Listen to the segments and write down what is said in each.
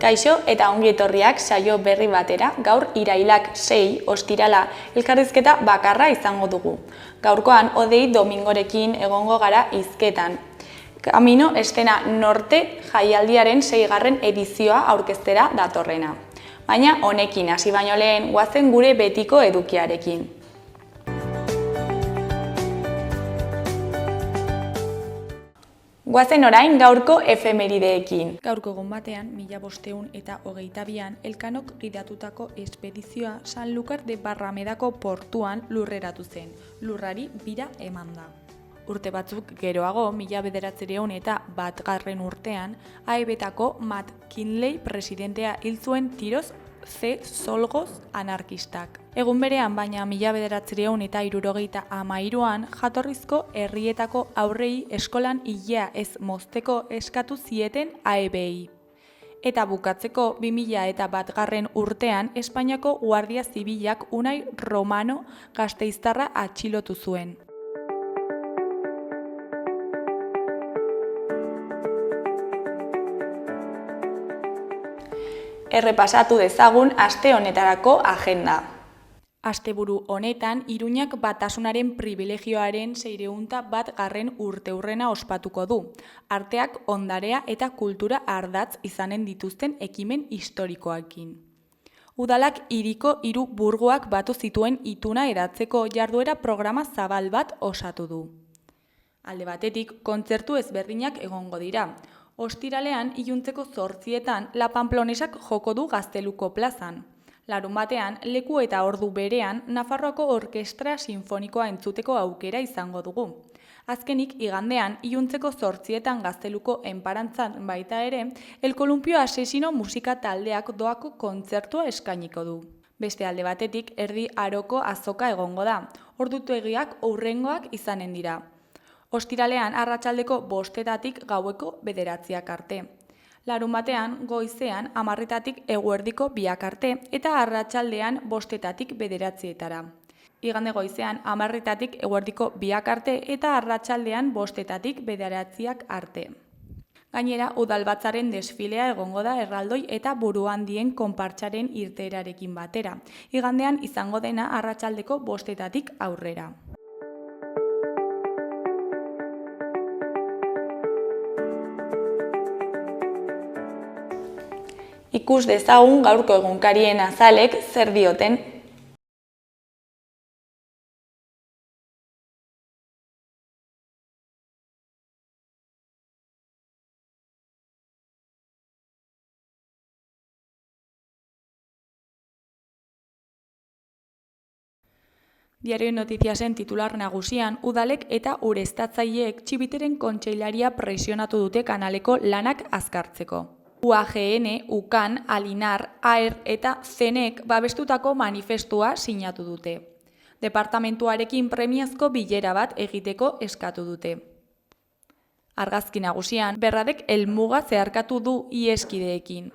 Kaixo eta ongi etorriak saio berri batera, gaur irailak 6 ostirala elkarrizketa bakarra izango dugu. Gaurkoan hodei domingorekin egongo gara hizketan. Camino Estena Norte jaialdiaren 6. edizioa aurkeztera datorrena. Baina honekin hasi baino lehen goazen gure betiko edukiarekin. Goazen orain gaurko efemerideekin. Gaurko egun batean, 1522an Elkanok gidatutako espedizioa Sanlúcar de Barramedako portuan lurreratu zen, lurrari bira emanda. Urte batzuk geroago, 1901 urtean, AEB-tako Matt Kinley presidentea hil zuen tiroz C. Solgoz anarkistak. Egun berean, baina 1973an jatorrizko herrietako aurrei eskolan ilea ez mozteko eskatu zieten AEB-i. Eta bukatzeko 2001 urtean Espainiako Guardia Zibilak Unai Romano gasteiztarra atxilotu zuen. Errepasatu dezagun aste honetarako agenda. Asteburu honetan, Iruñak Batasunaren pribilegioaren 601. urteurrena ospatuko du. Arteak, ondarea eta kultura ardatz izanen dituzten ekimen historikoekin. Udalak hiriko 3 burgoak batu zituen ituna eratzeko jarduera programa zabal bat osatu du. Alde batetik, kontzertu ezberdinak egongo dira. Ostiralean, iluntzeko 8etan, La Pamplonesak joko du Gazteluko plazan. Larunbatean, leku eta ordu berean, Nafarroako Orkestra Sinfonikoa entzuteko aukera izango dugu. Azkenik, igandean, iluntzeko 8etan Gazteluko enparantzan baita ere, El Columpio Asesino musika taldeak doako kontzertua eskainiko du. Beste alde batetik, Erdi Aroko azoka egongo da. Ordutegiak hurrengoak izanen dira. Ostiralean arratsaldeko 5etatik gaueko 9 arte. Larunbatean goizean 10etatik eguerdiko 2 arte eta arratsaldean 5etatik 9etara. Igande goizean 10etatik eguerdiko 2 arte eta arratsaldean 5etatik 9 arte. Gainera, udalbatzaren desfilea egongo da erraldoi eta buruhandien konpartsaren irteerarekin batera. Igandean izango dena arratsaldeko 5etatik aurrera. Ikus dezagun gaurko egunkarien azalek zer dioten. Diario Notiziasen titular nagusian, udalek eta ureztatzaileek Txibiteren kontseilaria presionatu dute kanaleko lanak azkartzeko. UAGN, UKAN, Alinar, AER eta CNEk babestutako manifestua sinatu dute. Departamentuarekin premiazko bilera bat egiteko eskatu dute. Argazki nagusian, Berradek helmuga zeharkatu du iheskideekin.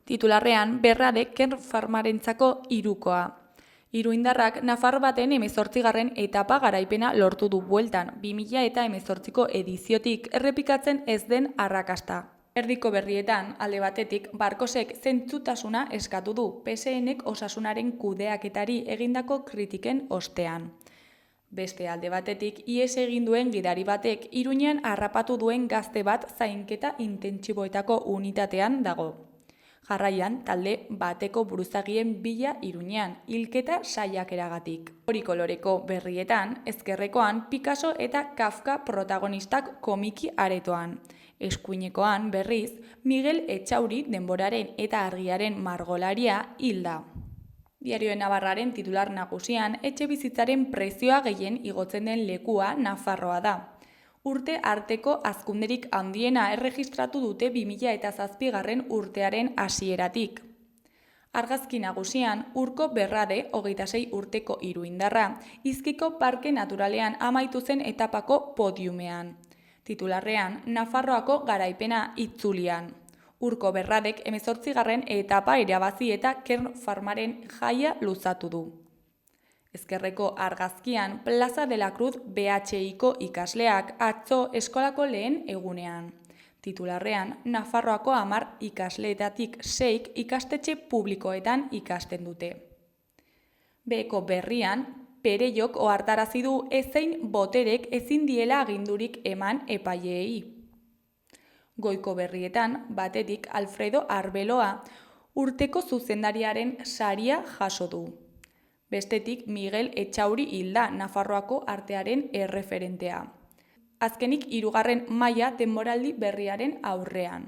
Titularrean, Berradek Kern Farmarentzako hirukoa. Iruindarrak Nafar baten 18. etapa garaipena lortu du bueltan, 2018ko ediziotik errepikatzen ez den arrakasta. Erdiko berrietan, alde batetik, Barkosek zentzutasuna eskatu du, PSNek osasunaren kudeaketari egindako kritiken ostean. Beste alde batetik, ihes egin duen gidari batek Iruñean harrapatu duen gazte bat zainketa intentsiboetako unitatean dago. Jarraian, talde bateko buruzagien bila Iruñean, hilketa saiakeragatik. Hori koloreko berrietan, ezkerrekoan, Picasso eta Kafka protagonistak komiki aretoan. Eskuinekoan, berriz, Miguel Etxauri denboraren eta argiaren margolaria hilda. Diario Navarraren titular nagusian, etxebizitzaren prezioa gehien igotzen den lekua Nafarroa da. Urte arteko hazkunderik handiena erregistratu dute 2007 urtearen hasieratik. Argazki nagusian, Urko Berrade, 26 urteko iruindarra, Izkiko Parke Naturalean amaitu zen etapako podiumean. Titularrean, Nafarroako garaipena itzulian. Urko Berradek 18. etapa irabazi eta Kern Farmaren jaia luzatu du. Ezkerreko argazkian, Plaza de la Cruz BHIko ikasleak atzo eskolako lehen egunean. Titularrean, Nafarroako 10 ikasleetatik 6 ikastetxe publikoetan ikasten dute. Beheko berrian, Perellok ohartarazi du ezein boterek ezin diela agindurik eman epaileei. Goiko berrietan, batetik Alfredo Arbeloa, urteko zuzendariaren saria jaso du. Bestetik Miguel Etxauri hilda, Nafarroako artearen erreferentea. Azkenik 3. maila denboraldi berriaren aurrean.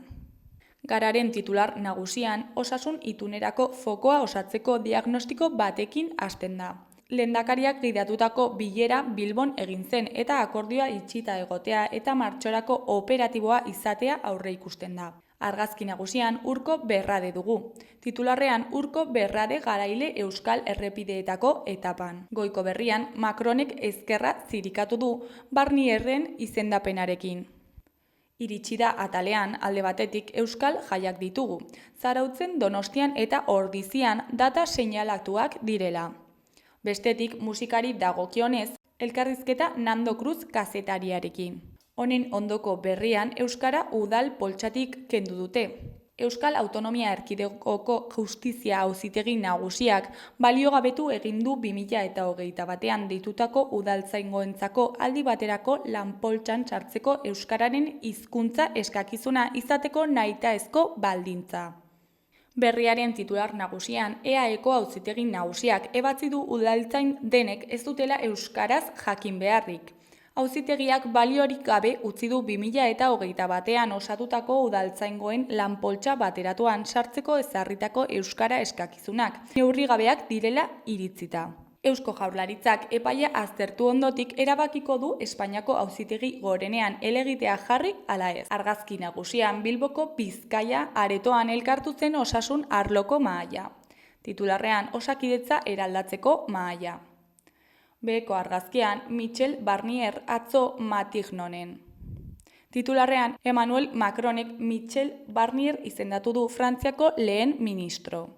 Gararen titular nagusian, osasun itunerako fokoa osatzeko diagnostiko batekin hasten da. Lehendakariak gidatutako bilera Bilbon egin zen eta akordioa itxita egotea eta martxorako operatiboa izatea aurreikusten da. Argazki nagusian Urko Berrade dugu. Titularrean Urko Berrade garaile Euskal Errepideetako etapan. Goiko berrian Macronek ezkerra zirikatu du Barnierren izendapenarekin. Iritsi da atalean alde batetik Euskal Jaiak ditugu. Zarautzen, Donostian eta Ordizian data seinalatuak direla. Bestetik musikari dagokionez, elkarrizketa Nando Cruz kazetariarekin. Honen ondoko berrian Euskara udal poltsatik kendu dute. Euskal Autonomia Erkidegoko Justizia Auzitegi Nagusiak baliogabetu egin du 2021 deitutako udaltzaingoentzako aldi baterako lanpoltsan sartzeko euskararen hizkuntza eskakizuna izateko nahitaezko baldintza. Berriaren titular nagusian, EAEko Auzitegi Nagusiak ebatzi du udaltzain denek ez dutela euskaraz jakin beharrik. Auzitegiak baliorik gabe utzi du 2021 osatutako udaltzaingoen lanpoltsa bateratuan sartzeko ezarritako euskara eskakizunak, neurri gabeak direla iritzita. Eusko Jaurlaritzak epaia aztertu ondotik erabakiko du Espainiako Auzitegi Gorenean helegitea jarri ala ez. Argazki nagusian Bilboko Bizkaia aretoan elkartu zen osasun arloko mahaia. Titularrean Osakidetza eraldatzeko mahaia. Beheko argazkian Michel Barnier atzo Matignonen. Titularrean Emmanuel Macronek Michel Barnier izendatu du Frantziako lehen ministro.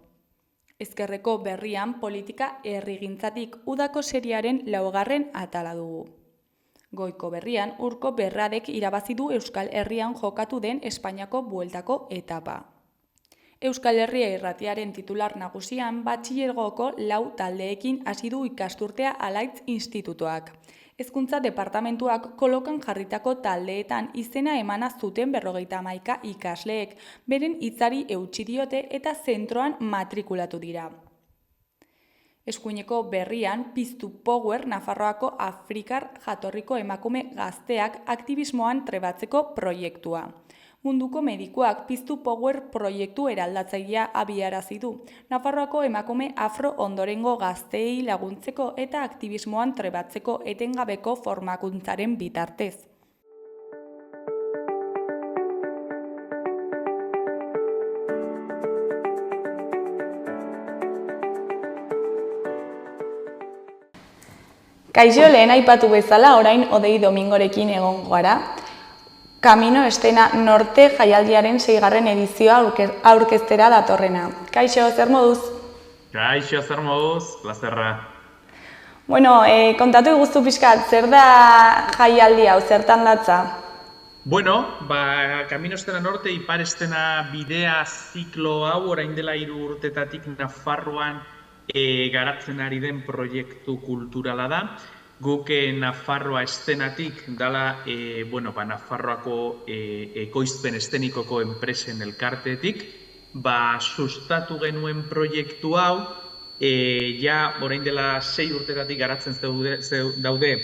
Ezkerreko berrian politika herrigintzatik udako seriaren 4. atala dugu. Goiko berrian Urko Berradek irabazi du Euskal Herrian jokatu den Espainiako bueltako etapa. Euskal Herria irratiaren titular nagusian batxilergoko 4 taldeekin hasi du ikasturtea Alaitz Institutuak. Hezkuntza departamentuak kolokan jarritako taldeetan izena emana zuten 51 ikasleek, beren hitzari eutsi diote eta zentroan matrikulatu dira. Eskuineko berrian Piztu Power Nafarroako Afrikar jatorriko emakume gazteak aktivismoan trebatzeko proiektua. Munduko medikuak Piztu Power proiektu eraldatzailea abiarazi du, Nafarroako emakume afro ondorengo gazteei laguntzeko eta aktivismoan trebatzeko etengabeko formakuntzaren bitartez. Kaixo, lehen aipatu bezala orain Odei Domingorekin egon gara. Camino Estena Norte jaialdiaren 6. edizioa aurkeztera datorrena. Kaixo, zer moduz? Kaixo, zer moduz, plazerra. Bueno, kontatu iguztu pixkat, zer da jaialdi hau, zertan datza? Bueno, Camino Estena Norte Ipar Estena bidea ziklo hau orain dela 3 urtetatik Nafarroan garatzen ari den proiektu kulturala da. Guk Nafarroa estenatik dala Nafarroako ekoizpen estenikoko enpresen elkartetik sustatu genuen proiektu hau orain dela 6 urtetatik garatzen daude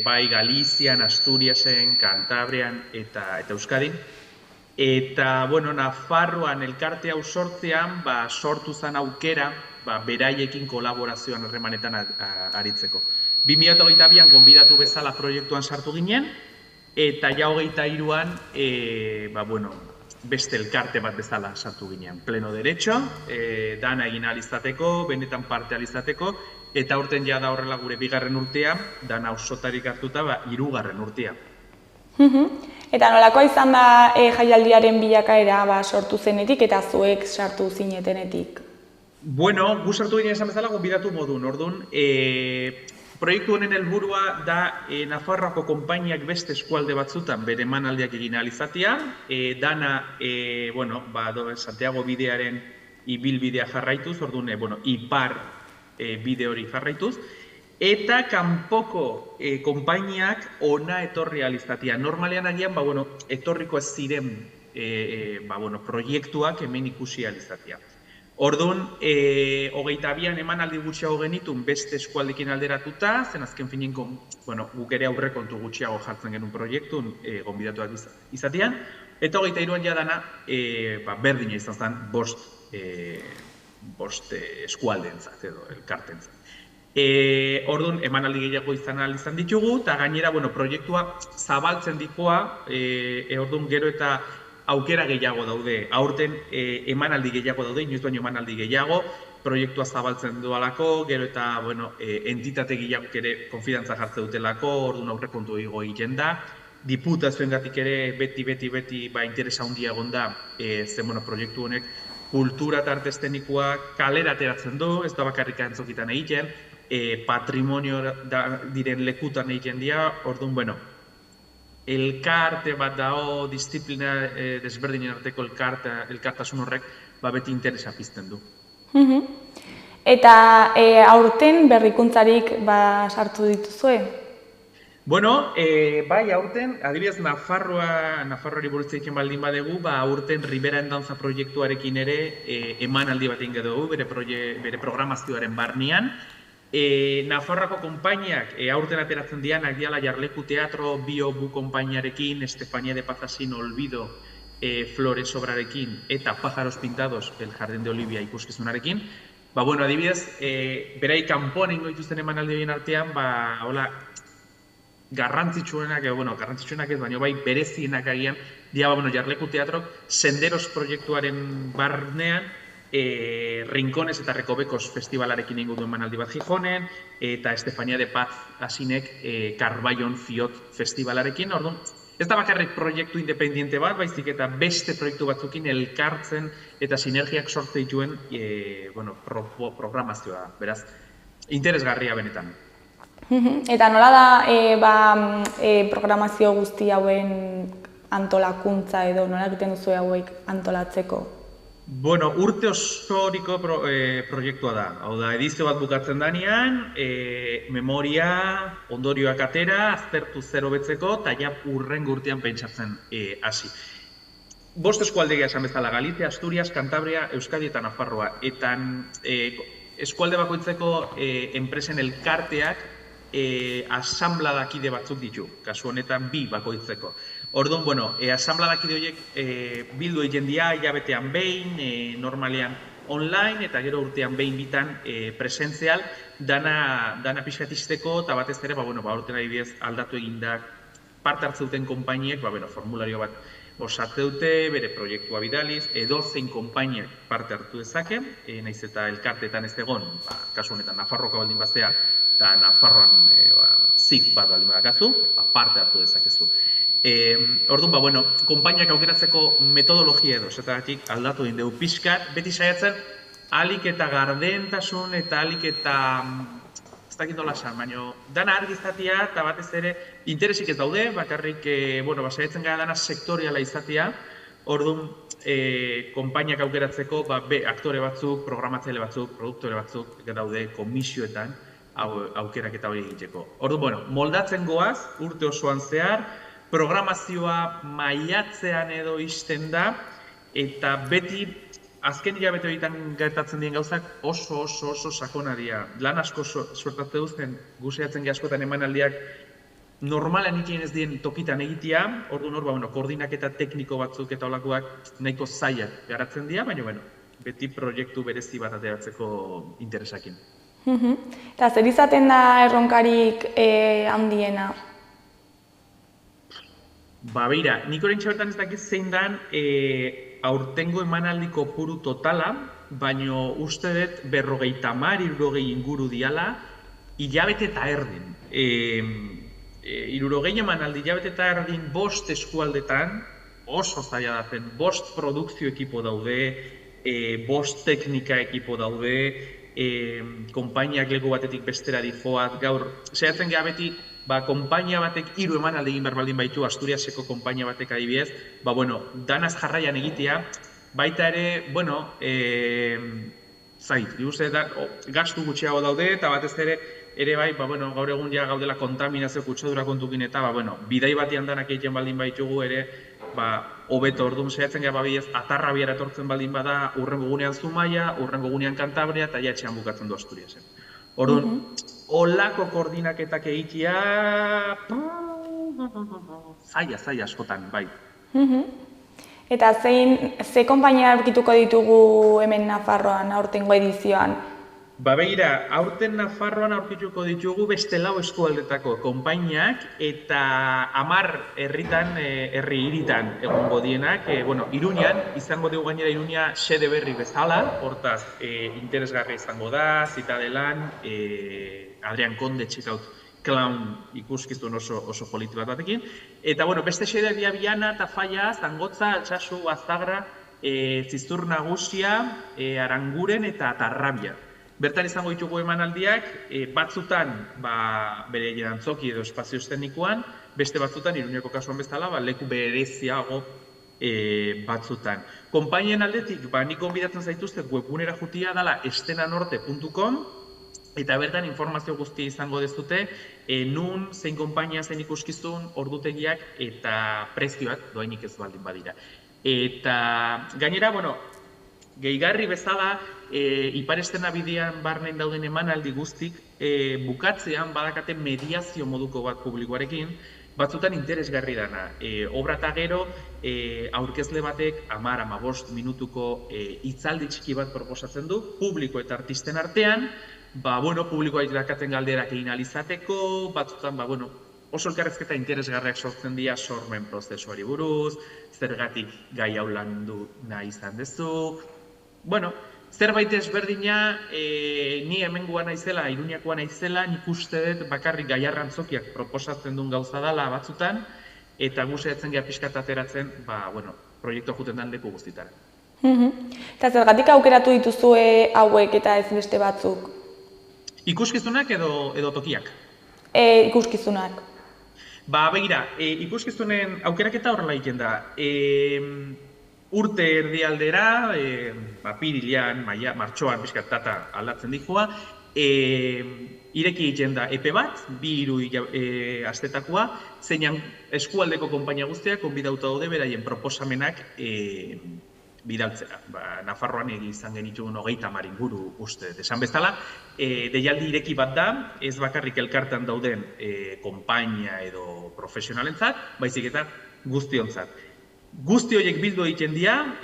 bai Galizian, Asturiasen, Kantabrian eta Euskadin. Eta Nafarroan elkarte hau sortzean sortu zen aukera beraiekin kolaborazioan harremanetan aritzeko. 2022an gonbidatu bezala proiektuan sartu ginen, eta ja 2023an beste elkarte bat bezala sartu ginen. Pleno derecho, dana egin ahal izateko, benetan parte ahal izateko, eta aurten ja da horrela gure 2. urtea, dana osotarik hartuta 3. urtea. Eta nolakoa izan da jaialdiaren bilakaera sortu zenetik eta zuek sartu zinetenetik? Bueno, gu sartu ginen esan bezala gonbidatu modun, orduan, Proiektu honen helburua da Nafarroako konpainiak beste eskualde batzutan bere emanaldiak egin ahal izatea, dana Santiago bidearen ibilbidea jarraituz, orduan ipar bide hori jarraituz, eta kanpoko konpainiak ona etorri ahal izatea. Normalean agian etorriko ez ziren proiektuak hemen ikusi ahal izatea. Orduan, 22an emanaldi gutxiago genitun beste eskualdekin alderatuta, zen azken finean guk ere aurrekontu gutxiago jartzen genuen proiektun gonbidatuak izatean, eta 23an jadana berdina izan zen bost eskualdeentzat edo elkartentzat. Orduan, emanaldi gehiago izan ditugu, eta gainera proiektua zabaltzen dikoa, orduan gero eta aukera gehiago daude, aurten emanaldi gehiago daude, inoiz baino emanaldi gehiago, proiektua zabaltzen dualako, gero eta entitate gehiago ere konfidantza jartze dutelako, orduan aurrekontu egiten da, diputazioengatik ere beti interesa handia egon da, proiektu honek kultura eta arte eszenikoa kalera ateratzen du, ez da bakarrik antzokitan egiten, patrimonio diren lekutan egiten dira, orduan, elkarte bat dao, disiplina desberdinen arteko elkartasun horrek beti interesa pizten du. Eta aurten berrikuntzarik sartu dituzue? Bai, aurten, adibidez Nafarroari buruz egiten baldin badegu, aurten Ribera Endantza proiektuarekin ere emanaldi bat egin dugu, bere programazioaren barnean. Nafarroako konpainiak aurten ateratzen dianak diala Jarleku Teatro, Bio-Bu konpainiarekin, Estefania de Pazasin Olvido Flores obrarekin eta Pájaros Pintados, El Jardín de Olivia ikuskizunarekin. Adibidez, berai kanpoan egingo dituzten emanaldi horien artean, garrantzitsuenak ez, baina bai berezienak agian, dia Jarleku Teatrok Senderos proiektuaren barnean, Rincones eta Recovecos festivalarekin egingo duen emanaldi bat Gijonen, eta Estefania de Pazazinek Carballon Fiot festivalarekin, orduan, ez da bakarrik proiektu independiente bat, baizik eta beste proiektu batzukin elkartzen eta sinergiak sortze dituen programazioa, beraz, interesgarria benetan. Eta nola da programazio guzti hauen antolakuntza edo nola egiten duzu hauek antolatzeko? Urte osoriko proiektua da. Hau da, edizio bat bukatzen danean, memoria, ondorioak atera, aztertu zero betzeko, eta ja urrengo urtean pentsatzen hasi. Bost eskualdegia esan bezala, Galizia, Asturias, Cantabria, Euskadi eta Nafarroa. Eta eskualde bakoitzeko enpresen elkarteak asambladakide batzuk ditu, kasu honetan 2 bakoitzeko. Orduan, asambladakide horiek bildu egiten dira, hilabetean behin, normalean online, eta gero urtean behin bitan presentzial, dana pixkatisteko, eta batez ere, aurten adibidez aldatu egindak parte hartzeuten konpainiek, formulario bat osatze dute, bere proiektua bidaliz, edozein konpainiek parte hartu dezake, naiz eta elkarteetan ez egon, kasu honetan Nafarroka baldin baztea, eta Nafarroan zik bat baldin badakazu, parte hartu dezakezu. Orduan, konpainiak aukeratzeko metodologia edo, zetatik aldatu egin dugu pixkat, beti saiatzen ahalik eta gardentasun eta ahalik eta ez dakit nola esan, baina dana argi izatea eta batez ere interesik ez daude, bakarrik saiatzen gara dana sektoriala izatea, orduan konpainiak aukeratzeko aktore batzuk, programatzaile batzuk, produktore batzuk daude komisioetan aukerak eta hori egiteko. Orduan, moldatzen goaz, urte osoan zehar, programazioa maiatzean edo izten da, eta beti azken hilabete horietan gertatzen dien gauzak oso sakonaria. Lan asko suertatze duzten, guzeatzen askotan emanaldiak normalan ikien ez dien tokitan egitea, orduan koordinaketa tekniko batzuk eta olakoak nahiko zailak garatzen dira, baina beti proiektu berezi bat ateratzeko interesakin. Eta zer izaten da erronkarik handiena? Beira, nik orain txabertan ez dakit zein dan aurtengo emanaldiko kopuru totala, baino uste dut 50-60 inguru diala, hilabete eta erdin. 60 emanaldi hilabete eta erdin 5 eskualdetan, oso zaila daten, 5 produkzio ekipo daude, 5 teknika ekipo daude, konpainiak leku batetik bestera difoat, gaur, saiatzen geha beti, konpainia batek 3 emanaldi egin behar baldin baitu, Asturiaseko konpainia batek adibidez, danaz jarraian egitea, baita ere, zait, uste da, gastu gutxiago daude, eta batez ere bai, gaur egun ja gaudela kontaminazio kutsadura kontukin eta, bidai batian danak egiten baldin baitugu ere, hobeto orduan saiatzen gara babiez, Atarrabiara etortzen baldin bada, urrengo gunean Zumaia, urrengo gunean Kantabria, eta ja etxean bukatzen du Asturiasen. Orduan, olako koordinaketak egitea, zaila askotan, bai. Eta ze konpainia aurkituko ditugu hemen Nafarroan aurtengo edizioan? Begira, aurten Nafarroan aurkituko ditugu beste 4 eskualdetako konpainiak eta 10 herri hiritan egongo dienak. Iruñan, izango dugu gainera Iruña xede berri bezala, hortaz interesgarri izango da, Zitadelan, Adrian Konde txikaut clown ikuskizun oso politi bat batekin. Eta beste xede Biana, Tafaia, Zangotza, Altsasu, Azagra, Zizur Nagusia, Aranguren eta Atarrabia. Bertan izango ditugu emanaldiak, batzutan bere jantzoki edo espazio eszenikoan, beste batzutan, Iruñeko kasuan bezala, leku bereziago batzutan. Konpainien aldetik, nik gonbidatzen zaituztet webgunera jutia dela estenanorte.com, eta bertan informazio guztia izango dezute, nun, zein konpainia, zein ikuskizun, ordutegiak eta prezioak doainik ez baldin badira. Eta gainera, gehigarri bezala, Ipar Estena bidean barnen dauden emanaldi guztik, bukatzean badakate mediazio moduko bat publikoarekin, batzutan interesgarri dana. Obra eta gero, aurkezle batek 10-15 minutuko hitzaldi txiki bat proposatzen du, publiko eta artisten artean, publikoa irakaten galderak egin alizateko, batzutan, oso elkarrezketa interesgarriak sortzen dira sormen prozesuari buruz, zergatik gai hau landu nahi izan duzu. Zerbait ezberdina, ni hemengoa naizela, Iruñakoa naizela, nik uste dut bakarrik gaiarrantzokiak proposatzen duen gauza dela batzutan, eta gu saiatzen geha pixkat ateratzen, proiektua juten den leku guztitara. Eta zergatik aukeratu dituzue hauek eta ez beste batzuk? Ikuskizunak edo tokiak? Ikuskizunak. Begira, ikuskizunen aukeraketa horrela egiten da. Urte erdialdera, apirilean, martxoan, pixkat data aldatzen dikua, ireki egiten da epe bat, 2-3 astetakoa, zeinan eskualdeko konpainia guztiak konbidauta daude beraien proposamenak bidaltzera. Nafarroan izan genituen 30 inguru uste. Esan bezala, deialdi ireki bat da, ez bakarrik elkartan dauden konpainia edo profesionalentzat, baizik eta guztiontzat. Guzti horiek bildu egiten dira,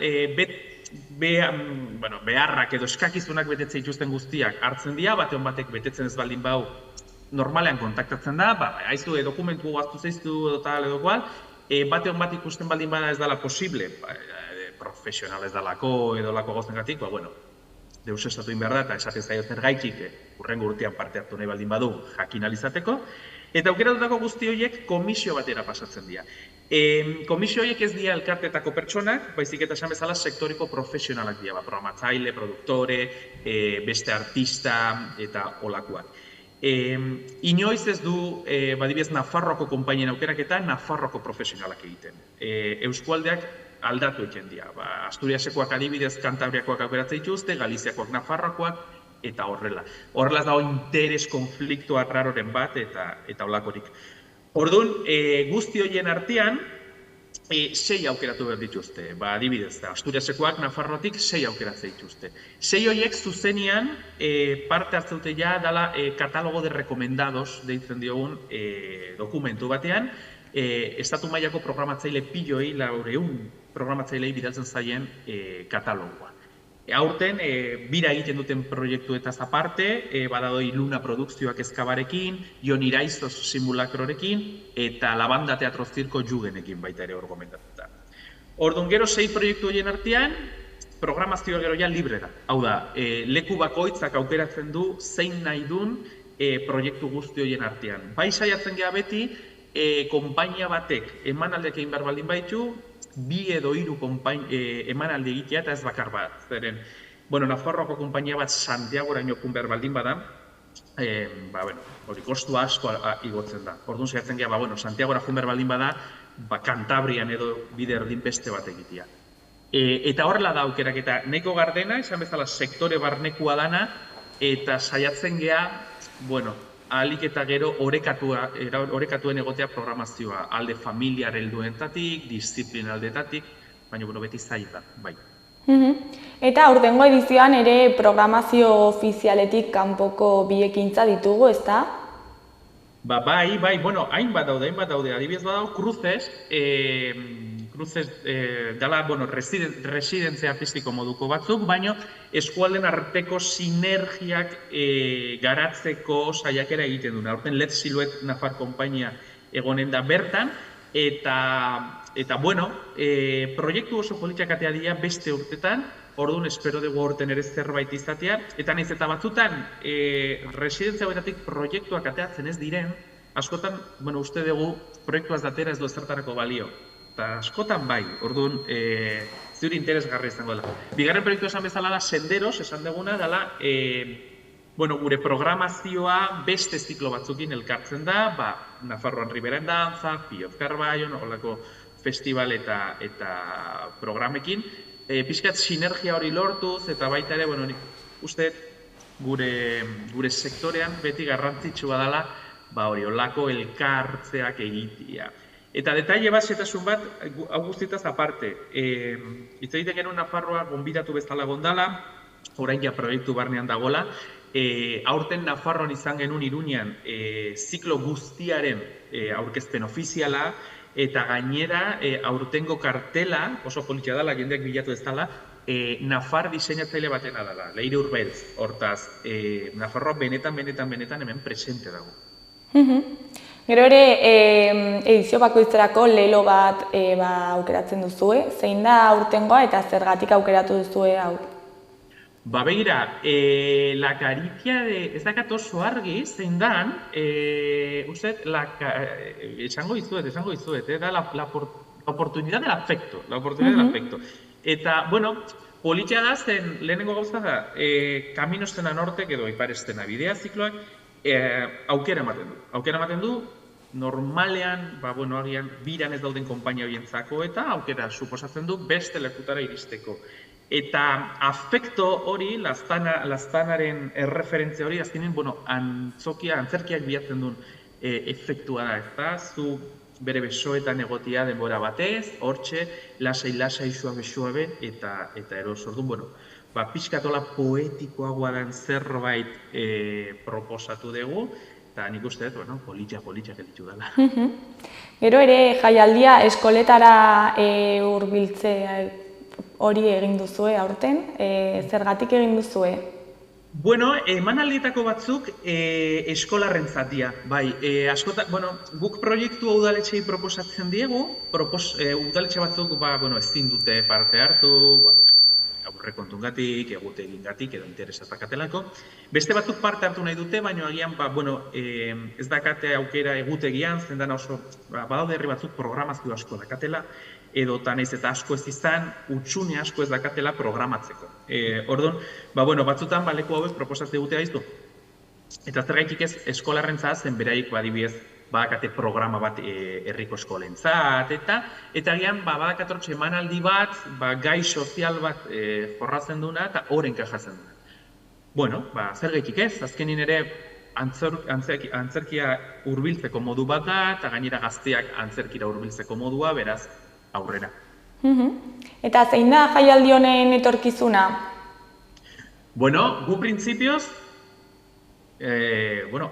beharrak edo eskakizunak betetzen dituzten guztiak hartzen dira, batean batek betetzen ez baldin bau normalean kontaktatzen da, haizu dokumentu gaztu zaiztu edo tal edo kual, batean bat ikusten baldin bada ez dela posible, profesional ez dalako edo lako gauzengatik, deus estatu inbehar da eta esaten zaio zergatik hurrengo urtean parte hartu nahi baldin badu jakin alizateko, eta aukeratutako guzti horiek komisio batera pasatzen dira. Komisio horiek ez dira elkartetako pertsonak, baizik eta esan bezala sektoriko profesionalak dira, programatzaile, produktore, beste artista eta olakoak. Inoiz ez du, badibidez, Nafarroako konpainien aukeraketa, Nafarroako profesionalak egiten. Euskualdeak aldatu egiten dira. Asturiasekoak adibidez Kantabriakoak aukeratzen dituzte, Galiziakoak Nafarroakoak, eta horrela. Horrela ez dago interes konfliktu arraroren bat eta olakorik. Orduan, guzti horien artean, 6 aukeratu behar dituzte. Adibidez, Asturiasekoak Nafarroatik 6 aukeratzen dituzte. 6 horiek zuzenian parte hartzen dute ja dela katalogo de recomendados deitzen diogun dokumentu batean, estatu mailako programatzaile piloi, 400 programatzailei bidaltzen zaien katalogoa. Aurten, bira egiten duten proiektuetaz aparte, badadoi Luna Produkzioak Ezkabarekin, Jon Iraizoz simulakrorekin, eta Labanda Teatro Zirko Jugenekin baita ere hor gomendatuta. Orduan gero 6 proiektu horien artean, programazioa gero ja libre da. Hau da, leku bakoitzak aukeratzen du zein nahi duen proiektu guzti horien artean. Bai saiatzen geha beti, konpainia batek emanaldeak egin behar baldin baitu, 2 edo 3 emanaldi egitea eta ez bakar bat. Zeren, Nafarroako konpainia bat Santiagoraino joan behar baldin bada, hori kostu asko igotzen da. Orduan saiatzen gea, Santiagora joan behar baldin bada, Kantabrian edo bide erdin beste bat egitea. Eta horrela da aukerak, eta nahiko gardena, esan bezala sektore barnekua dana, eta saiatzen gea, ahalik eta gero orekatuen egotea programazioa, alde familiar helduentatik, disiplina aldetatik, baina beti zaila da, bai. Eta aurtengo edizioan ere programazio ofizialetik kanpoko bi ekintza ditugu, ezta? Bai, hainbat daude, adibidez badau, Cruces dela, residentzia artistiko moduko batzuk, baina eskualden arteko sinergiak garatzeko saiakera egiten duna. Horten Let Silhouette Nafar konpainia egonen da bertan, eta proiektu oso politiak atea dira beste urtetan, orduan espero dugu horten ere zerbait izatea, eta nahiz eta batzutan residentzia hauetatik proiektuak ateatzen ez diren, askotan, uste dugu proiektuaz datera ez du ezertarako balio. Eta askotan bai, orduan zuri interesgarri izango dela. Bigarren proiektu esan bezala da Senderos, esan duguna, dela gure programazioa beste ziklo batzukin elkartzen da, Nafarroan Riberen Dantza, Piot Carballon, holako festival eta programekin, pixkat sinergia hori lortuz, eta baita ere, nik uste gure sektorean beti garrantzitsua dela, holako elkartzeak egitea. Eta detaile bat, zetasun bat, hau guztietaz aparte. Hitz egiten genuen Nafarroa gonbidatu bezala gondala, orain ja proiektu barnean dagoela, aurten Nafarroan izan genuen Iruñean ziklo guztiaren aurkezpen ofiziala, eta gainera aurtengo kartela, oso politia dela, jendeak bilatu ez dela, Nafar diseinatzaile batena dela, Leire Urbeltz, hortaz, Nafarroa benetan hemen presente dago. Gero ere, edizio bakoitzerako lelo bat aukeratzen duzue, zein da aurtengoa eta zergatik aukeratu duzue hau? Begira, la caricia de... Ez dakat oso argi, zein dan, esango izuet, da la oportunidad del afecto, Eta, politia da zen, lehenengo gauza da, Caminos Zena Nortek edo Iparestena bidea zikloak, aukera ematen du, normalean, agian, biran ez dauden konpainia horientzako eta aukera suposatzen du beste lekutara iristeko. Eta afekto hori, laztanaren erreferentzia hori, azkenean, antzerkiak bilatzen duen efektua da, ezta? Zu bere besoetan egotia denbora batez, hortxe, lasai, suabe, eta eros. Orduan, pixkatola poetikoagoa den zerbait proposatu dugu, eta nik uste dut, politia gelditu dela. Gero ere, jaialdia eskoletara hurbiltzea hori egin duzue aurten, zergatik egin duzue? Emanaldietako batzuk eskolarren zatia, bai. Guk proiektua udaletxei proposatzen diegu, udaletxe batzuk ezin dute parte hartu, aurrekontungatik, egutegingatik edo interesatakatelako. Beste batzuk parte hartu nahi dute, baina agian ez dakate aukera egutegian, zendan oso badaude herri batzuk programazio asko dakatela, edo nahiz eta asko ez izan, utxune asko ez dakatela programatzeko. Orduan, batzutan leku hauek proposatzen dute gaiztu. Eta zergaitik ez eskolarrentzat zen beraik adibidez badakate programa bat herriko eskolentzat, eta agian badakatortxe emanaldi bat, gai sozial bat jorratzen duna eta horren kajatzen duna. Zergaitik ez, azkenin ere antzerkia hurbiltzeko modu bat da, eta gainera gazteak antzerkira hurbiltzeko modua, beraz, aurrera. Eta zein da jaialdi honen etorkizuna? Gu printzipioz,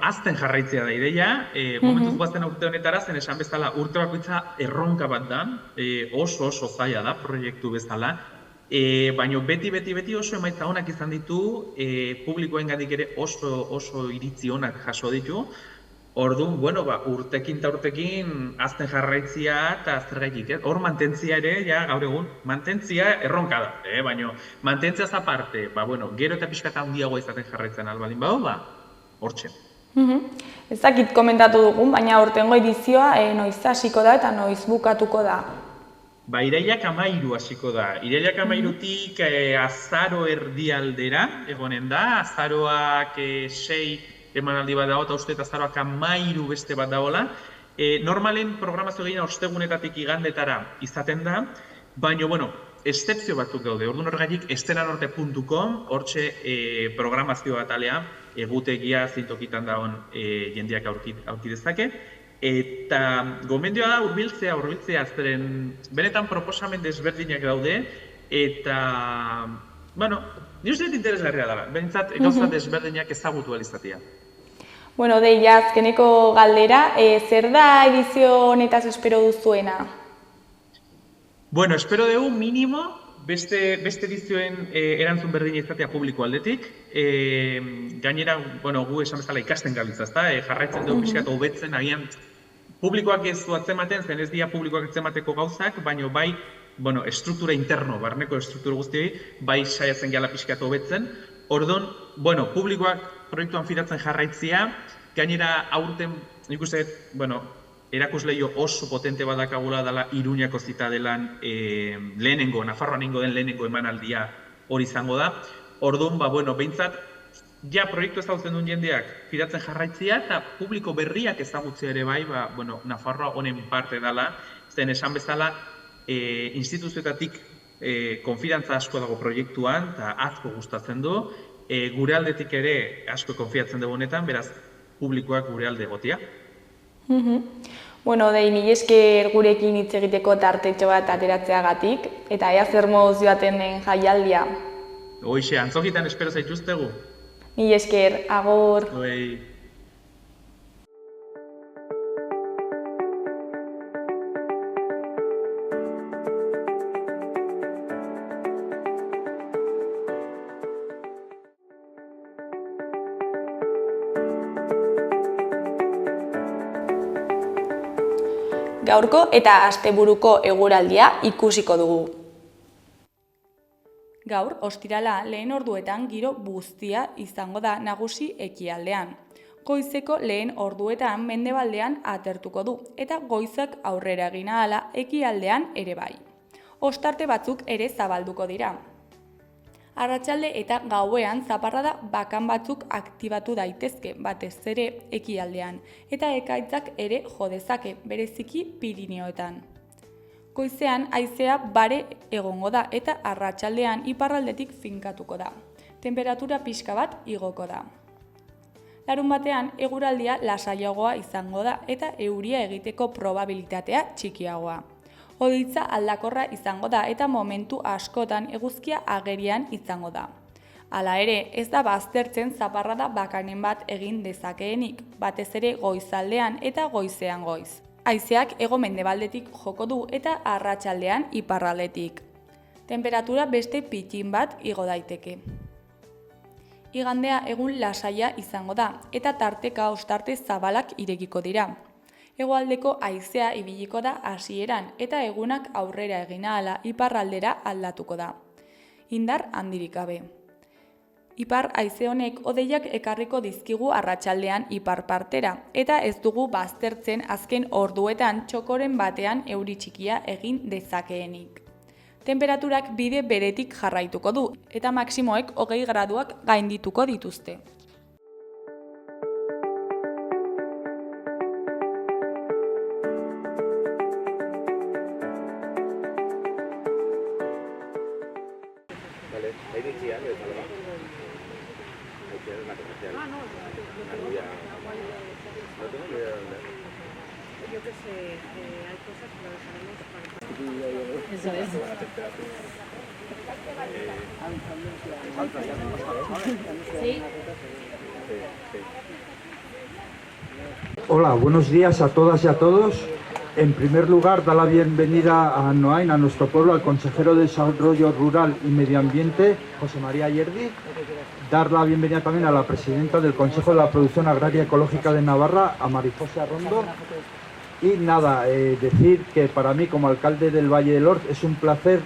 azten jarraitzea da ideia, momentuz guazten urte honetara, zen esan bezala urte bakoitza erronka bat da, oso zaila da proiektu bezala, baina beti oso emaitza onak izan ditu, publikoengandik ere oso iritzi onak jaso ditu. Orduan, urtekin azten jarraitzia eta zergaitik, hor mantentzia ere, gaur egun, mantentzia erronka da, baina mantentzia aparte, gero eta pixka eta handiagoa izaten jarraitzen albaldin badu, hortxe. Ez dakit komentatu dugun, baina aurtengo edizioa noiz hasiko da eta noiz bukatuko da? Ba, irailak 13 hasiko da. Irailak 13tik azaro erdialdera egonen da. Azaroak 6 emanaldi bat dago, eta uste azaroak 13 beste bat dagoela. Normalen programazio gehiena ostegunetatik igandetara izaten da, baina, bueno, eszepzio batzuk daude. Orduan horregatik estrenanorte.com, hortxe programazio atalea, egutegia zintokitan dagoen jendeak aurki dezake. Eta gomendioa da hurbiltzea, zeren benetan proposamen desberdinak daude, eta, bueno, ni uste dut interesgarria dela, behintzat gauza desberdinak ezagutu alizatia. Bueno, Deia, azkeneko galdera, zer da edizio honetaz espero duzuena? Bueno, espero dugu minimo beste edizioen erantzun berdina izatea publiko aldetik. Gainera, bueno, gu esan bezala ikasten gabiltza, ezta? Jarraitzen dugu pixkat hobetzen, agian publikoak ez du atzematen, zen ez dira publikoak atzemateko gauzak, baina bai, bueno, estruktura interno, barneko estruktura guztiei, bai saiatzen gehala pixkat hobetzen. Orduan, bueno, publikoak proiektuan fidatzen jarraitzea, gainera aurten, nik uste, bueno, erakusleio oso potente badakagula dela Iruñako zitadelan lehenengo, Nafarroan ingo den lehenengo emanaldia hori izango da. Orduan, ba, bueno, behintzat, ja proiektu ezagutzen duen jendeak fidatzen jarraitzea eta publiko berriak ezagutzea ere bai, ba, bueno, Nafarroa honen parte dela, zen esan bezala instituzioetatik konfidantza asko dago proiektuan, eta asko gustatzen du, gure aldetik ere asko konfiatzen dugu honetan, beraz, publikoak gure alde egotea. Bueno, Dei, mila esker gurekin hitz egiteko tartetxo bat ateratzeagatik, eta ea zer moduz joaten den jaialdia. Hoixe, antzokitan espero zaituztegu. Mila esker, agur. Gaurko eta asteburuko eguraldia ikusiko dugu. Gaur, ostirala lehen orduetan giro buztia izango da nagusi ekialdean. Goizeko lehen orduetan mendebaldean atertuko du, eta goizak aurrera egin ahala ekialdean ere bai. Ostarte batzuk ere zabalduko dira. Arratsalde eta gauean zaparrada bakan batzuk aktibatu daitezke batez ere ekialdean, eta ekaitzak ere jo dezake, bereziki Pirineoetan. Goizean haizea bare egongo da eta arratsaldean iparraldetik finkatuko da. Temperatura pixka bat igoko da. Larunbatean eguraldia lasaiagoa izango da eta euria egiteko probabilitatea txikiagoa. Hodeitza aldakorra izango da eta momentu askotan eguzkia agerian izango da. Hala ere, ez da baztertzen zaparrada bakanen bat egin dezakeenik, batez ere goizaldean eta goizean goiz. Haizeak hego-mendebaldetik joko du eta arratsaldean iparraldetik. Temperatura beste pitin bat igo daiteke. Igandea egun lasaia izango da eta tarteka ostarte zabalak irekiko dira. Hegoaldeko haizea ibiliko da hasieran eta egunak aurrera egin ahala iparraldera aldatuko da. Indar handirik gabe. Ipar haize honek hodeiak ekarriko dizkigu arratsaldean ipar partera eta ez dugu baztertzen azken orduetan txokoren batean euri txikia egin dezakeenik. Temperaturak bide beretik jarraituko du eta maximoek 20 graduak gaindituko dituzte. Hola, buenos días a todas y a todos. En primer lugar, da la bienvenida a Noain, a nuestro pueblo, al consejero de Desarrollo Rural y Medio Ambiente, José María Yerdi. Dar la bienvenida también a la presidenta del Consejo de la Producción Agraria Ecológica de Navarra, a Mariposa Arrondo. Y nada, decir que para mí como alcalde del Valle del Orz es un placer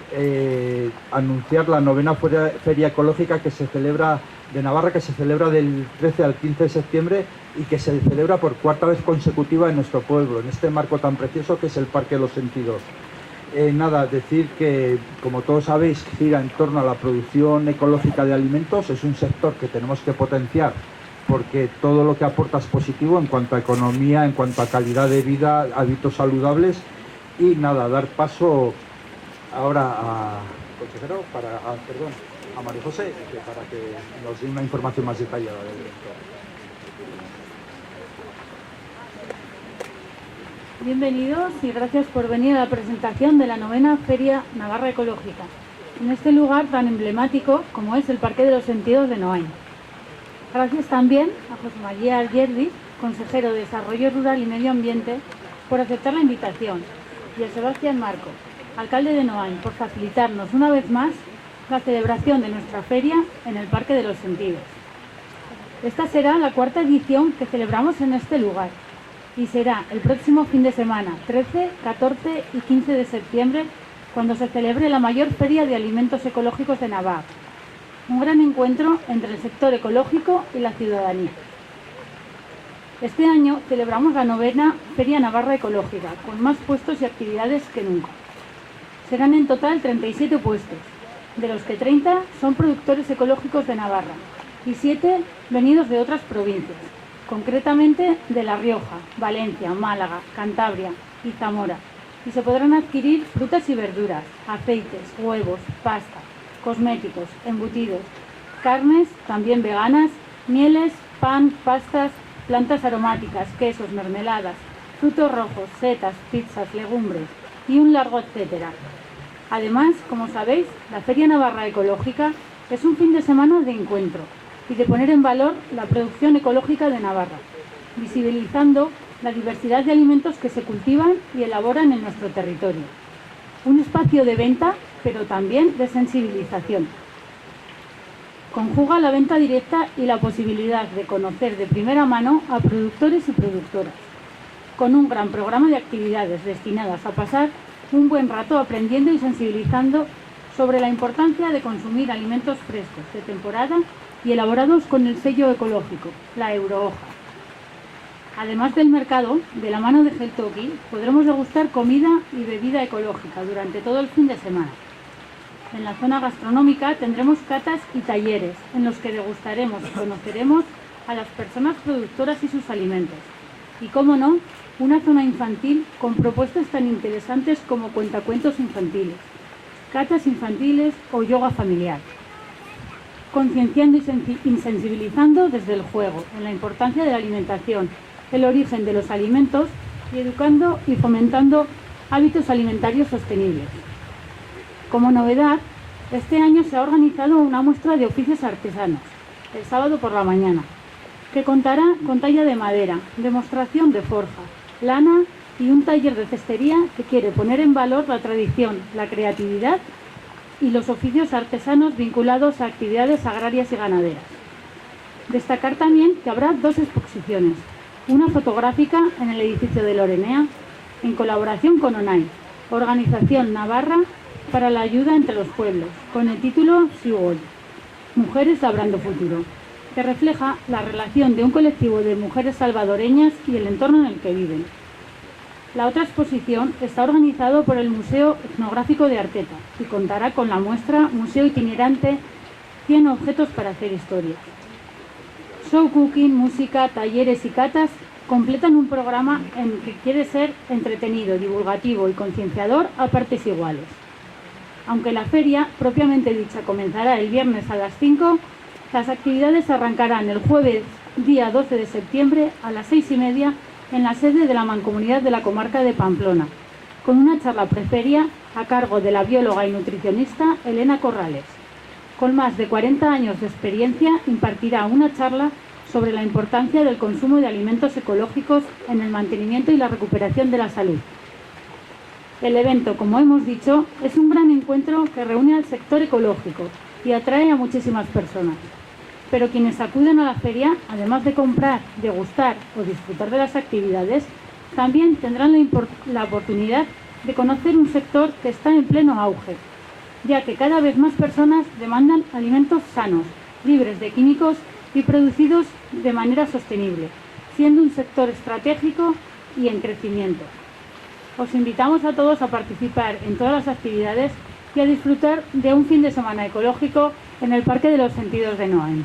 anunciar la 9ª Feria Ecológica que se celebra de Navarra, que se celebra del 13 al 15 de septiembre y que se celebra por 4ª vez consecutiva en nuestro pueblo, en este marco tan precioso que es el Parque de los Sentidos. Nada, decir que, como todos sabéis, gira en torno a la producción ecológica de alimentos. Es un sector que tenemos que potenciar porque todo lo que aporta es positivo en cuanto a economía, en cuanto a calidad de vida, hábitos saludables. Y nada, dar paso ahora a consejero, a María José, para que nos dé una información más detallada del evento. Bienvenidos y gracias por venir a la presentación de la 9ª Feria Navarra Ecológica, en este lugar tan emblemático como es el Parque de los Sentidos de Noain. Gracias también a José María Ayerdi, consejero de Desarrollo Rural y Medio Ambiente, por aceptar la invitación, y a Sebastián Marco, alcalde de Noain, por facilitarnos una vez más la celebración de nuestra feria en el Parque de los Sentidos. Esta será la 4ª edición que celebramos en este lugar y será el próximo fin de semana, 13, 14 y 15 de septiembre, cuando se celebre la mayor feria de alimentos ecológicos de Navarra. Un gran encuentro entre el sector ecológico y la ciudadanía. Este año celebramos la 9ª Feria Navarra Ecológica, con más puestos y actividades que nunca. Serán en total 37 puestos, de los que 30 son productores ecológicos de Navarra y 7 venidos de otras provincias, concretamente de La Rioja, Valencia, Málaga, Cantabria y Zamora, y se podrán adquirir frutas y verduras, aceites, huevos, pasta, cosméticos, embutidos, carnes, también veganas, mieles, pan, pastas, plantas aromáticas, quesos, mermeladas, frutos rojos, setas, pizzas, legumbres y un largo etcétera. Además, como sabéis, la Feria Navarra Ecológica es un fin de semana de encuentro y de poner en valor la producción ecológica de Navarra, visibilizando la diversidad de alimentos que se cultivan y elaboran en nuestro territorio. Un espacio de venta, pero también de sensibilización. Conjuga la venta directa y la posibilidad de conocer de primera mano a productores y productoras, con un gran programa de actividades destinadas a pasar un buen rato aprendiendo y sensibilizando sobre la importancia de consumir alimentos frescos, de temporada y elaborados con el sello ecológico, la Eurohoja. Además del mercado, de la mano de Geltoki, podremos degustar comida y bebida ecológica durante todo el fin de semana. En la zona gastronómica tendremos catas y talleres, en los que degustaremos y conoceremos a las personas productoras y sus alimentos. Y, cómo no, una zona infantil con propuestas tan interesantes como cuentacuentos infantiles, catas infantiles o yoga familiar, concienciando y sensibilizando desde el juego en la importancia de la alimentación, el origen de los alimentos y educando y fomentando hábitos alimentarios sostenibles. Como novedad, este año se ha organizado una muestra de oficios artesanos, el sábado por la mañana, que contará con talla de madera, demostración de forja, lana y un taller de cestería que quiere poner en valor la tradición, la creatividad y los oficios artesanos vinculados a actividades agrarias y ganaderas. Destacar también que habrá 2 exposiciones, una fotográfica en el edificio de Lorenea, en colaboración con ONAI, Organización Navarra para la Ayuda entre los Pueblos, con el título Siugol, Mujeres Labrando Futuro, que refleja la relación de un colectivo de mujeres salvadoreñas y el entorno en el que viven. La otra exposición está organizada por el Museo Etnográfico de Arteta y contará con la muestra Museo Itinerante 100 objetos para hacer historia. Show cooking, música, talleres y catas completan un programa en que quiere ser entretenido, divulgativo y concienciador a partes iguales. Aunque la feria, propiamente dicha, comenzará el viernes a las 5, las actividades arrancarán el jueves día 12 de septiembre a las 6:30 en la sede de la Mancomunidad de la Comarca de Pamplona, con una charla preferia a cargo de la bióloga y nutricionista Elena Corrales. Con más de 40 años de experiencia, impartirá una charla sobre la importancia del consumo de alimentos ecológicos en el mantenimiento y la recuperación de la salud. El evento, como hemos dicho, es un gran encuentro que reúne al sector ecológico y atrae a muchísimas personas. Pero quienes acuden a la feria, además de comprar, degustar o disfrutar de las actividades, también tendrán la oportunidad de conocer un sector que está en pleno auge, ya que cada vez más personas demandan alimentos sanos, libres de químicos y producidos de manera sostenible, siendo un sector estratégico y en crecimiento. Os invitamos a todos a participar en todas las actividades y a disfrutar de un fin de semana ecológico en el Parque de los Sentidos de Noain.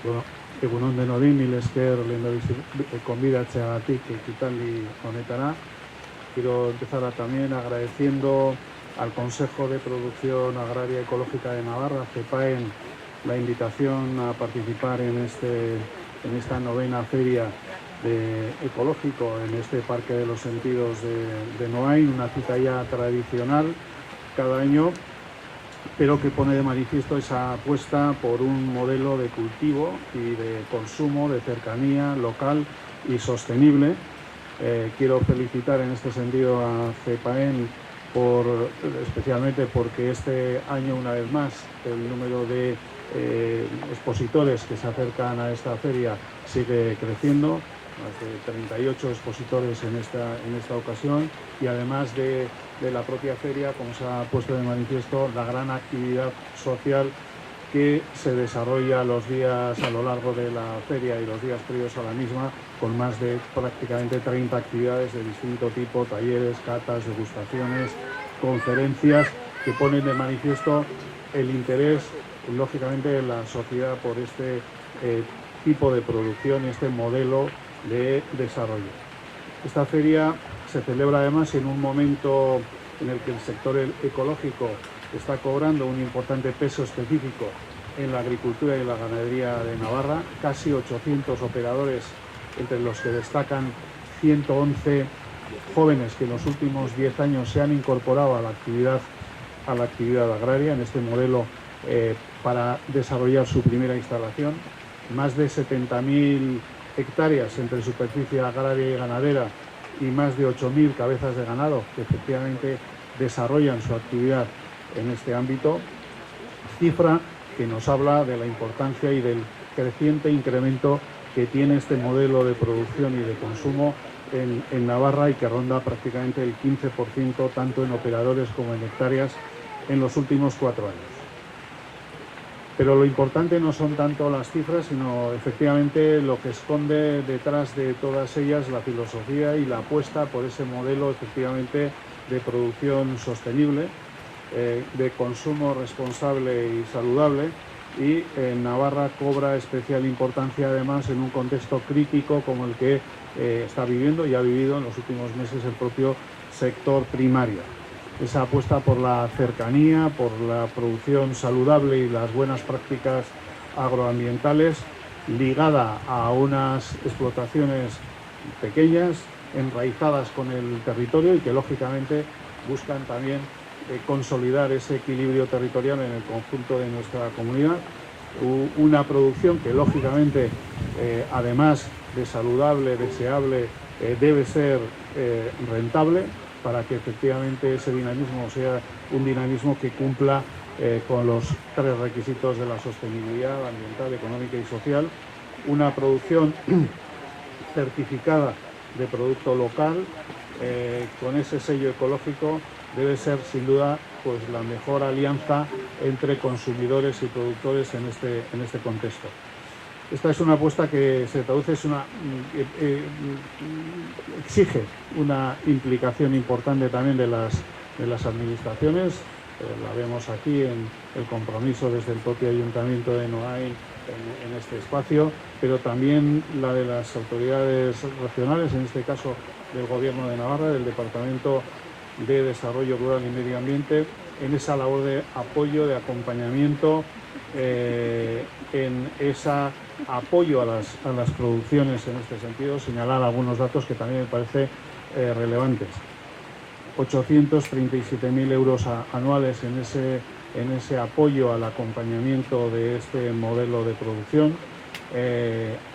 Bueno, egunon denoi, mil esker lehendabizi konbidatzeagatik ekitaldi honetara. Quiero empezar también agradeciendo al Consejo de Producción Agraria Ecológica de Navarra, CEPAEN, la invitación a participar en esta novena feria ecológico en este Parque de los Sentidos de Noain, una cita ya tradicional cada año, pero que pone de manifiesto esa apuesta por un modelo de cultivo y de consumo, de cercanía local y sostenible. Quiero felicitar en este sentido a CEPAEN especialmente porque este año, una vez más, el número de expositores que se acercan a esta feria sigue creciendo, más de 38 expositores en esta ocasión, y además de la propia feria, como se ha puesto de manifiesto, la gran actividad social que se desarrolla los días a lo largo de la feria y los días previos a la misma, con más de prácticamente 30 actividades de distinto tipo, talleres, catas, degustaciones, conferencias, que ponen de manifiesto el interés, lógicamente, de la sociedad por este tipo de producción y este modelo de desarrollo. Esta feria se celebra además en un momento en el que el sector ecológico está cobrando un importante peso específico en la agricultura y la ganadería de Navarra. Casi 800 operadores, entre los que destacan 111 jóvenes que en los últimos 10 años se han incorporado a la actividad agraria en este modelo para desarrollar su primera instalación. Más de 70.000 hectáreas entre superficie agraria y ganadera y más de 8.000 cabezas de ganado que efectivamente desarrollan su actividad en este ámbito, cifra que nos habla de la importancia y del creciente incremento que tiene este modelo de producción y de consumo en Navarra, y que ronda prácticamente el 15% tanto en operadores como en hectáreas en los últimos 4 años. Pero lo importante no son tanto las cifras, sino efectivamente lo que esconde detrás de todas ellas la filosofía y la apuesta por ese modelo efectivamente de producción sostenible, de consumo responsable y saludable, y en Navarra cobra especial importancia además en un contexto crítico como el que está viviendo y ha vivido en los últimos meses el propio sector primario. Esa apuesta por la cercanía, por la producción saludable y las buenas prácticas agroambientales, ligada a unas explotaciones pequeñas, enraizadas con el territorio y que lógicamente buscan también consolidar ese equilibrio territorial en el conjunto de nuestra comunidad. Una producción que lógicamente, además de saludable, deseable, debe ser rentable, para que efectivamente ese dinamismo sea un dinamismo que cumpla con los 3 requisitos de la sostenibilidad ambiental, económica y social. Una producción certificada de producto local, con ese sello ecológico, debe ser sin duda pues la mejor alianza entre consumidores y productores en este contexto. Esta es una apuesta que se traduce, exige una implicación importante también de las administraciones. La vemos aquí en el compromiso desde el propio Ayuntamiento de Noain en este espacio, pero también la de las autoridades regionales, en este caso del Gobierno de Navarra, del Departamento de Desarrollo Rural y Medio Ambiente, en esa labor de apoyo, de acompañamiento, en ese apoyo a las producciones en este sentido. Señalar algunos datos que también me parece relevantes. 837.000 euros anuales en ese apoyo al acompañamiento de este modelo de producción.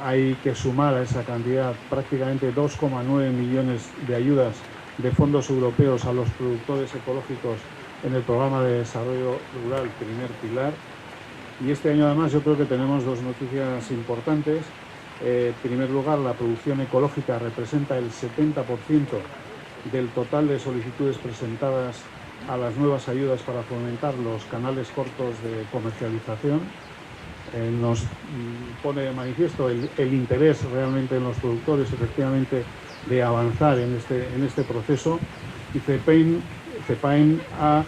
Hay que sumar a esa cantidad prácticamente 2,9 millones de ayudas de fondos europeos a los productores ecológicos en el programa de desarrollo rural primer pilar. Y este año además yo creo que tenemos 2 noticias importantes. En primer lugar, la producción ecológica representa el 70% del total de solicitudes presentadas a las nuevas ayudas para fomentar los canales cortos de comercialización. nos pone de manifiesto el interés realmente en los productores, efectivamente, de avanzar en este proceso, y CEPAIN ha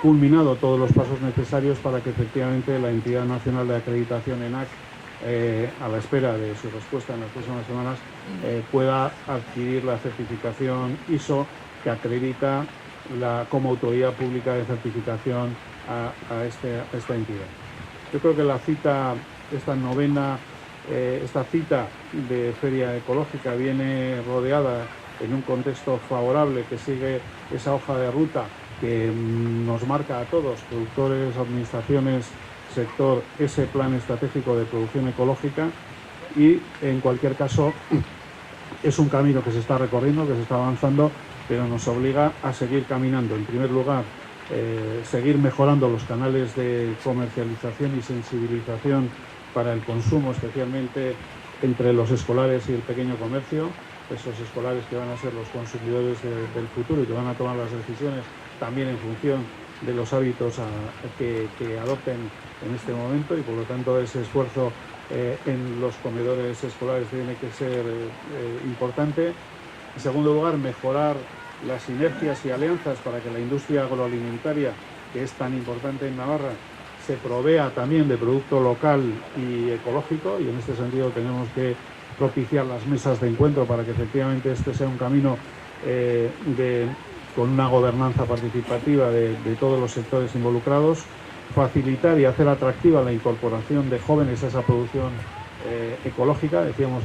culminado todos los pasos necesarios para que efectivamente la Entidad Nacional de Acreditación ENAC, a la espera de su respuesta en las próximas semanas, pueda adquirir la certificación ISO que acredita como autoridad pública de certificación a esta entidad. Yo creo que la cita, esta cita de Feria Ecológica viene rodeada en un contexto favorable que sigue esa hoja de ruta que nos marca a todos, productores, administraciones, sector, ese plan estratégico de producción ecológica, y en cualquier caso es un camino que se está recorriendo, que se está avanzando, pero nos obliga a seguir caminando. En primer lugar, seguir mejorando los canales de comercialización y sensibilización para el consumo, especialmente entre los escolares y el pequeño comercio, esos escolares que van a ser los consumidores del futuro y que van a tomar las decisiones también en función de los hábitos que adopten en este momento, y por lo tanto ese esfuerzo en los comedores escolares tiene que ser importante. En segundo lugar, mejorar las sinergias y alianzas para que la industria agroalimentaria, que es tan importante en Navarra, se provea también de producto local y ecológico, y en este sentido tenemos que propiciar las mesas de encuentro para que efectivamente este sea un camino con una gobernanza participativa de todos los sectores involucrados, facilitar y hacer atractiva la incorporación de jóvenes a esa producción ecológica. Decíamos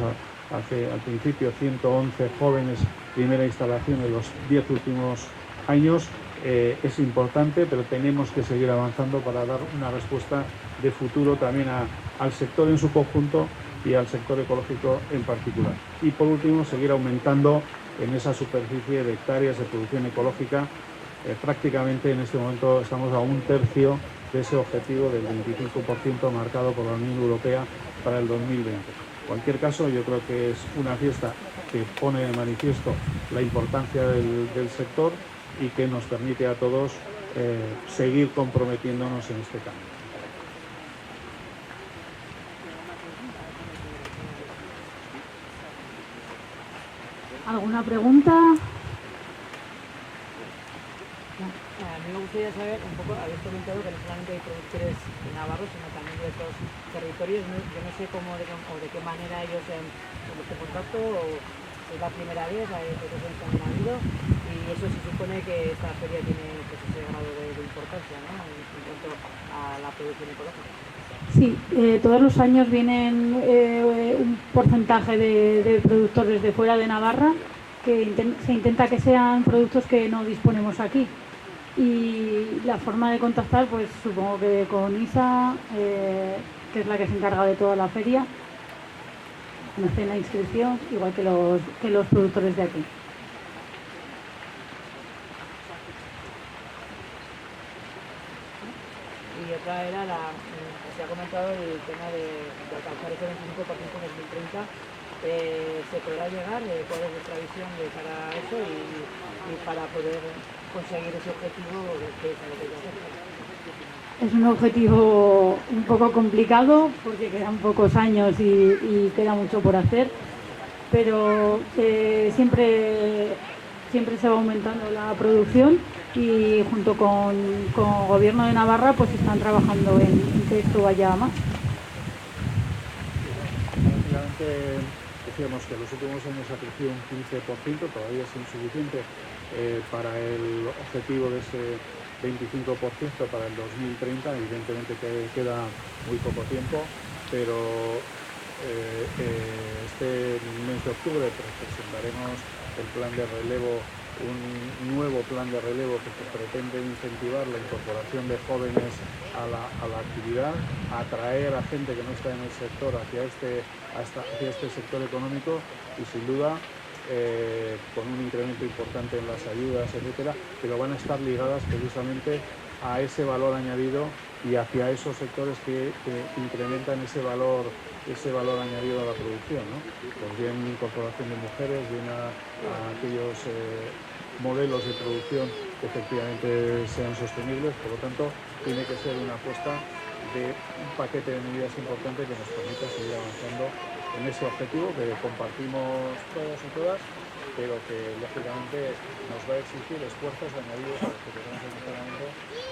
al principio 111 jóvenes, primera instalación en los 10 últimos años. Es importante, pero tenemos que seguir avanzando para dar una respuesta de futuro también al sector en su conjunto y al sector ecológico en particular. Y por último, seguir aumentando en esa superficie de hectáreas de producción ecológica. Prácticamente en este momento estamos a un tercio de ese objetivo del 25% marcado por la Unión Europea para el 2020. En cualquier caso, yo creo que es una fiesta que pone de manifiesto la importancia del sector y que nos permite a todos seguir comprometiéndonos en este cambio. ¿Alguna pregunta? A mí me gustaría saber un poco, habéis comentado que no solamente hay productores de Navarra, sino también de otros territorios. Yo no sé cómo o de qué manera ellos han puesto en contacto, o es la primera vez, hay otros que han habido, y eso se supone que esta feria tiene pues, ese grado de importancia, ¿no?, en cuanto a la producción ecológica. Sí, todos los años vienen un porcentaje de productores de fuera de Navarra, que se intenta que sean productos que no disponemos aquí. Y la forma de contactar, pues supongo que con Isa, que es la que se encarga de toda la feria, nos hacen la inscripción, igual que los productores de aquí. Y otra era se ha comentado el tema de alcanzar ese 25% en 2030. ¿Se podrá llegar? ¿Cuál es vuestra visión de cara a eso y para poder conseguir ese objetivo que es lo que hay que hacer? Es un objetivo un poco complicado porque quedan pocos años y queda mucho por hacer, pero siempre se va aumentando la producción, y junto con el Gobierno de Navarra pues están trabajando en que esto vaya a más. Básicamente decíamos que en los últimos años ha crecido un 15%, todavía es insuficiente para el objetivo de ese 25% para el 2030, evidentemente que queda muy poco tiempo, pero este mes de octubre presentaremos el plan de relevo, un nuevo plan de relevo que pretende incentivar la incorporación de jóvenes a la actividad, atraer a gente que no está en el sector hacia este sector económico, y sin duda con un incremento importante en las ayudas, etcétera, pero van a estar ligadas precisamente a ese valor añadido y hacia esos sectores que incrementan ese valor añadido a la producción, ¿no? Pues bien incorporación de mujeres, bien a aquellos modelos de producción que efectivamente sean sostenibles. Por lo tanto, tiene que ser una apuesta de un paquete de medidas importante que nos permita seguir avanzando en ese objetivo que compartimos todos y todas, pero que lógicamente nos va a exigir esfuerzos añadidos a los que tenemos en este momento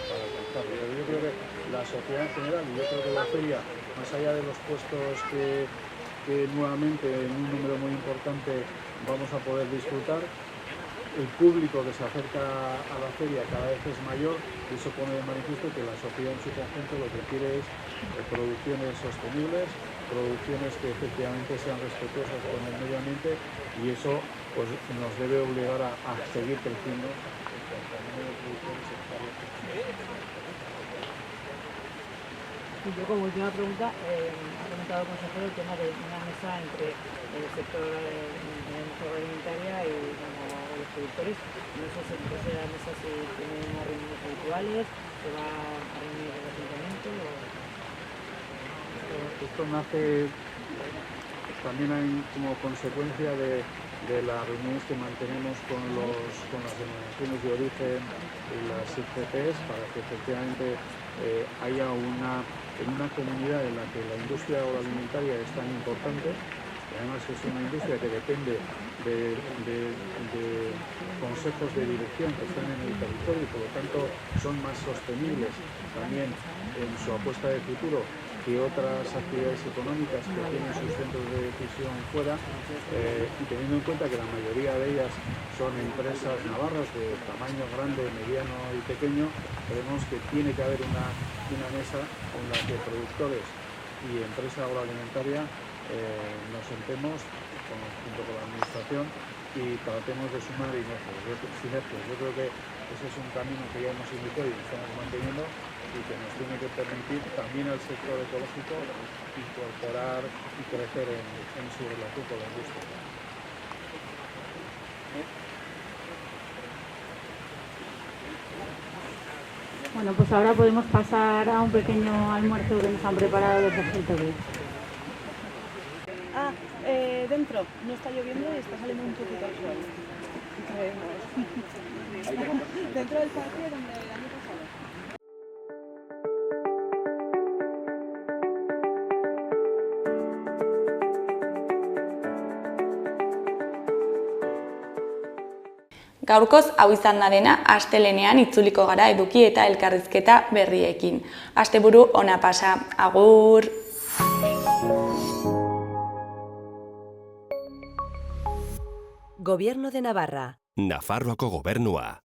para alcanzarlo. Pero yo creo que la sociedad en general, y yo creo que la feria, más allá de los puestos que nuevamente en un número muy importante vamos a poder disfrutar, el público que se acerca a la feria cada vez es mayor y eso pone de manifiesto que la sociedad en su conjunto lo que quiere es producciones sostenibles, producciones que efectivamente sean respetuosas con el medio ambiente y eso pues nos debe obligar a seguir creciendo en cuanto al número de productores sectarios. Y yo como última pregunta, ha comentado el consejero el tema de una mesa entre el sector agroalimentaria y los productores. No sé si esa mesa si tiene unas reuniones habituales, se va a reunir recientemente o... Esto nace también como consecuencia de las reuniones que mantenemos con las denominaciones de origen y las IGPs para que efectivamente haya en una comunidad en la que la industria agroalimentaria es tan importante, y además es una industria que depende de consejos de dirección que están en el territorio y por lo tanto son más sostenibles también en su apuesta de futuro que otras actividades económicas que tienen sus centros de decisión fuera, y teniendo en cuenta que la mayoría de ellas son empresas navarras de tamaño grande, mediano y pequeño, creemos que tiene que haber una mesa con la que productores y empresa agroalimentaria nos sentemos junto con la administración y tratemos de sumar sinergias. Yo creo que ese es un camino que ya hemos iniciado y estamos manteniendo y que nos tiene que permitir también al sector ecológico incorporar y crecer en su relación con la industria. Bueno, pues ahora podemos pasar a un pequeño almuerzo que nos han preparado los agricultores. Dentro no está lloviendo y está saliendo un poquito el sol. Dentro del parque donde el año pasado. Gaurkoz hau izan da dena, astelehenean itzuliko gara eduki eta elkarrizketa berriekin. Asteburu ona pasa, agur! Gobierno de Navarra. Nafarroako gobernua.